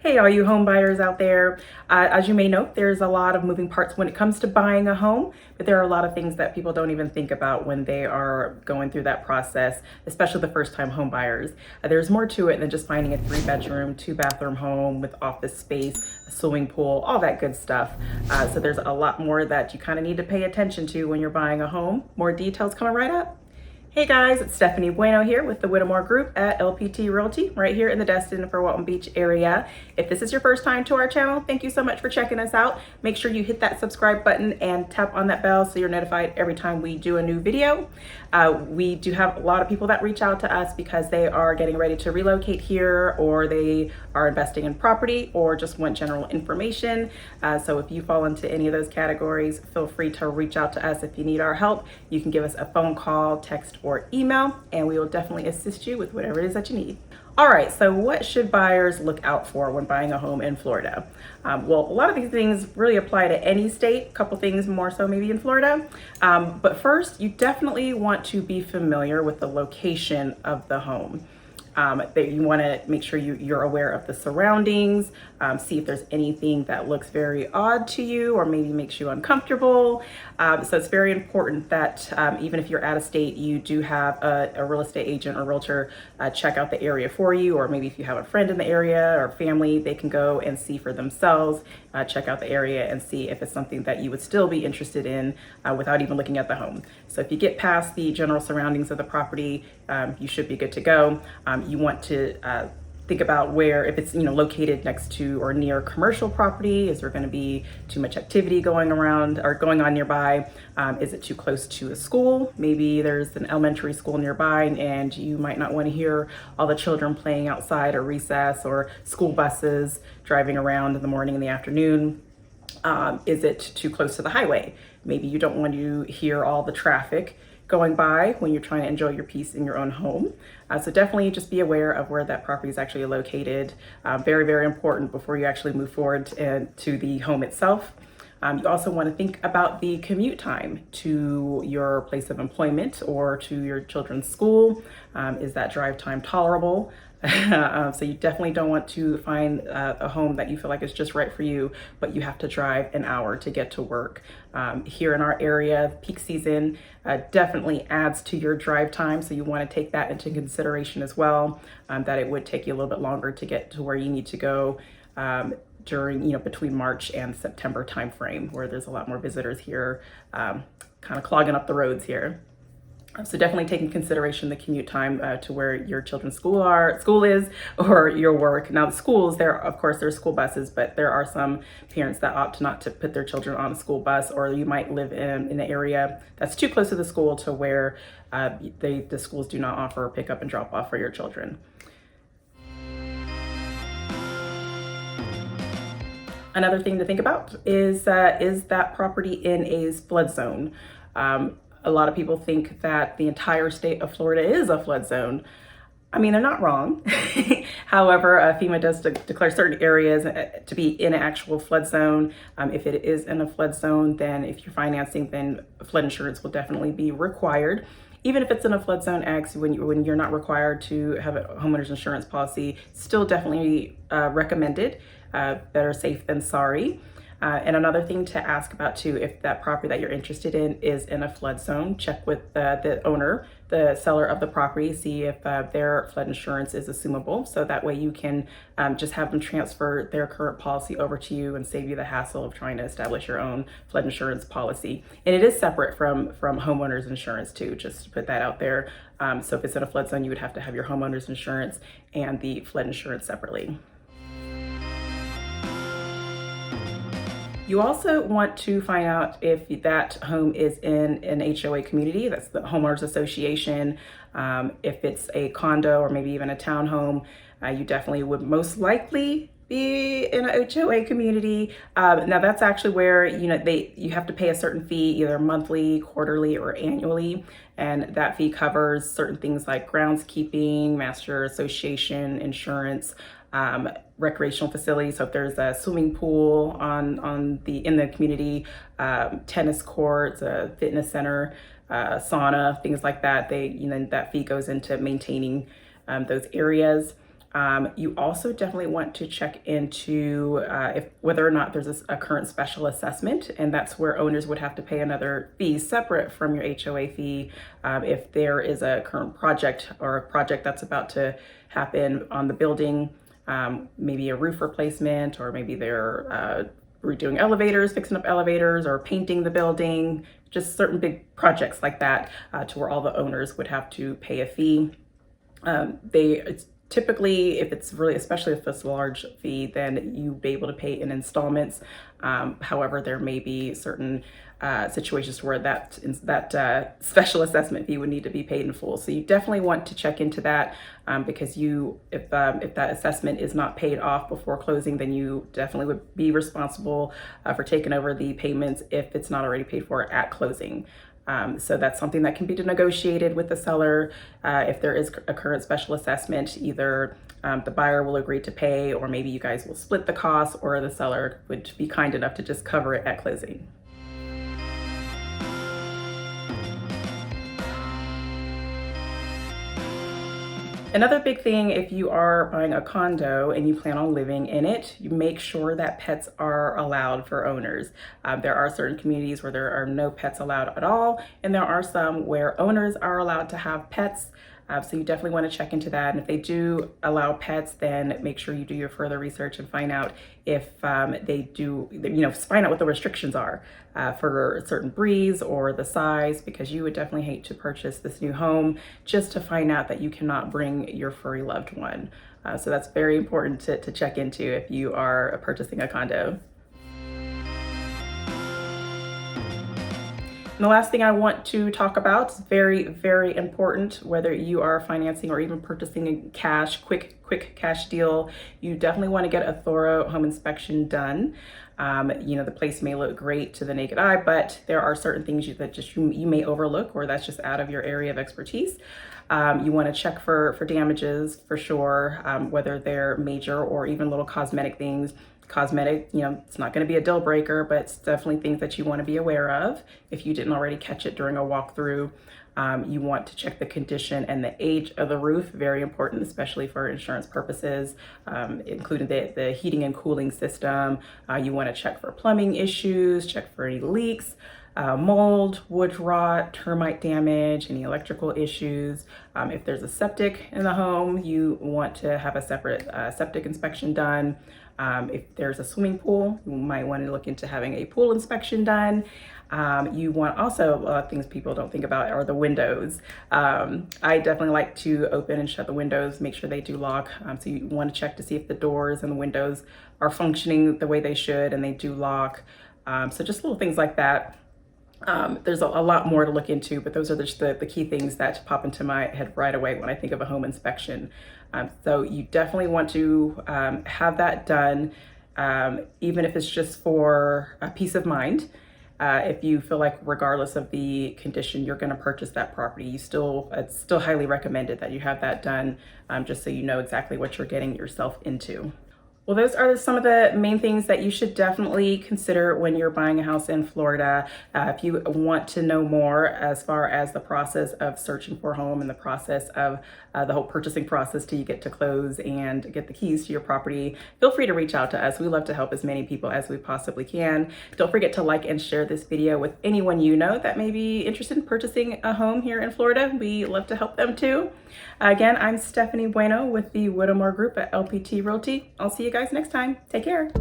Hey, all you home buyers out there. As you may know, there's a lot of moving parts when it comes to buying a home, but there are a lot of things that people don't even think about when they are going through that process, especially the first time home buyers. There's more to it than just finding a 3-bedroom, 2-bathroom home with office space, a swimming pool, all that good stuff. So there's a lot more that you kind of need to pay attention to when you're buying a home. More details coming right up. Hey guys, it's Stephanie Bueno here with the Whittemore Group at LPT Realty right here in the Destin-Fort Walton Beach area. If this is your first time to our channel, thank you so much for checking us out. Make sure you hit that subscribe button and tap on that bell so you're notified every time we do a new video. We do have a lot of people that reach out to us because they are getting ready to relocate here, or they are investing in property, or just want general information. So if you fall into any of those categories, feel free to reach out to us if you need our help. You can give us a phone call, text, or email, and we will definitely assist you with whatever it is that you need. All right, so what should buyers look out for when buying a home in Florida? Well, a lot of these things really apply to any state, a couple things more so maybe in Florida. But first, you definitely want to be familiar with the location of the home. That you want to make sure you're aware of the surroundings, see if there's anything that looks very odd to you or maybe makes you uncomfortable. So it's very important that even if you're out of state, you do have a real estate agent or realtor check out the area for you, or maybe if you have a friend in the area or family, they can go and see for themselves, check out the area and see if it's something that you would still be interested in without even looking at the home. So if you get past the general surroundings of the property, you should be good to go. You want to think about where, if it's located next to or near commercial property, is there going to be too much activity going around or going on nearby? Is it too close to a school? Maybe there's an elementary school nearby and you might not want to hear all the children playing outside or recess, or school buses driving around in the morning and the afternoon. Is it too close to the highway? Maybe you don't want to hear all the traffic going by when you're trying to enjoy your peace in your own home. So definitely just be aware of where that property is actually located. Very, very important before you actually move forward to the home itself. You also want to think about the commute time to your place of employment or to your children's school. Is that drive time tolerable? So you definitely don't want to find a home that you feel like is just right for you, but you have to drive an hour to get to work. Here in our area, peak season definitely adds to your drive time, so you want to take that into consideration as well, that it would take you a little bit longer to get to where you need to go during, between March and September timeframe, where there's a lot more visitors here, kind of clogging up the roads here. So definitely take in consideration the commute time to where your children's school is, or your work. Now the schools, of course there's school buses, but there are some parents that opt not to put their children on a school bus, or you might live in an area that's too close to the school to where the schools do not offer pick up and drop off for your children. Another thing to think about is that property in a flood zone? A lot of people think that the entire state of Florida is a flood zone. I mean, they're not wrong. However, FEMA does declare certain areas to be in an actual flood zone. If it is in a flood zone, then if you're financing, then flood insurance will definitely be required. Even if it's in a flood zone X, when you're not required to have a homeowner's insurance policy, still definitely recommended. Better safe than sorry. And another thing to ask about too, if that property that you're interested in is in a flood zone, check with the owner, the seller of the property, see if their flood insurance is assumable. So that way you can just have them transfer their current policy over to you and save you the hassle of trying to establish your own flood insurance policy. And it is separate from homeowner's insurance too, just to put that out there. So if it's in a flood zone, you would have to have your homeowner's insurance and the flood insurance separately. You also want to find out if that home is in an HOA community, that's the homeowners association. If it's a condo or maybe even a townhome, you definitely would most likely be in an HOA community. Now that's actually where you have to pay a certain fee, either monthly, quarterly, or annually, and that fee covers certain things like groundskeeping, master association, insurance, recreational facilities. So if there's a swimming pool in the community, tennis courts, a fitness center, sauna, things like that, that fee goes into maintaining those areas. You also definitely want to check into if whether or not there's a current special assessment, and that's where owners would have to pay another fee separate from your HOA fee if there is a current project or a project that's about to happen on the building, maybe a roof replacement, or maybe they're redoing elevators, fixing up elevators, or painting the building, just certain big projects like that, to where all the owners would have to pay a fee. It's typically, if it's really, especially if it's a large fee, then you'll be able to pay in installments. However, there may be certain situations where that special assessment fee would need to be paid in full. So you definitely want to check into that, because if that assessment is not paid off before closing, then you definitely would be responsible for taking over the payments if it's not already paid for at closing. So that's something that can be negotiated with the seller. If there is a current special assessment, either the buyer will agree to pay, or maybe you guys will split the cost, or the seller would be kind enough to just cover it at closing. Another big thing, if you are buying a condo and you plan on living in it, you make sure that pets are allowed for owners. There are certain communities where there are no pets allowed at all, and there are some where owners are allowed to have pets. So you definitely want to check into that. And if they do allow pets, then make sure you do your further research and find out if they do, find out what the restrictions are for certain breeds or the size, because you would definitely hate to purchase this new home just to find out that you cannot bring your furry loved one. So that's very important to check into if you are purchasing a condo. And the last thing I want to talk about is very, very important, whether you are financing or even purchasing a quick cash deal, you definitely want to get a thorough home inspection done. The place may look great to the naked eye, but there are certain things that you may overlook, or that's just out of your area of expertise. You want to check for damages for sure, whether they're major or even little cosmetic things. Cosmetic, it's not going to be a deal breaker, but it's definitely things that you want to be aware of if you didn't already catch it during a walkthrough. You want to check the condition and the age of the roof, very important, especially for insurance purposes, including the heating and cooling system. You want to check for plumbing issues, check for any leaks, mold, wood rot, termite damage, any electrical issues. If there's a septic in the home, you want to have a separate septic inspection done. If there's a swimming pool, you might want to look into having a pool inspection done. You want also, things people don't think about are the windows. I definitely like to open and shut the windows, make sure they do lock. So you want to check to see if the doors and the windows are functioning the way they should and they do lock. So just little things like that. There's a lot more to look into, but those are just the key things that pop into my head right away when I think of a home inspection. So you definitely want to have that done, even if it's just for a peace of mind. If you feel like regardless of the condition you're going to purchase that property, it's still highly recommended that you have that done, just so you know exactly what you're getting yourself into. Well, those are some of the main things that you should definitely consider when you're buying a house in Florida. If you want to know more as far as the process of searching for a home and the process of the whole purchasing process till you get to close and get the keys to your property, feel free to reach out to us. We love to help as many people as we possibly can. Don't forget to like and share this video with anyone you know that may be interested in purchasing a home here in Florida. We love to help them too. Again, I'm Stephanie Bueno with the Whittemore Group at LPT Realty. I'll see you guys next time. Take care.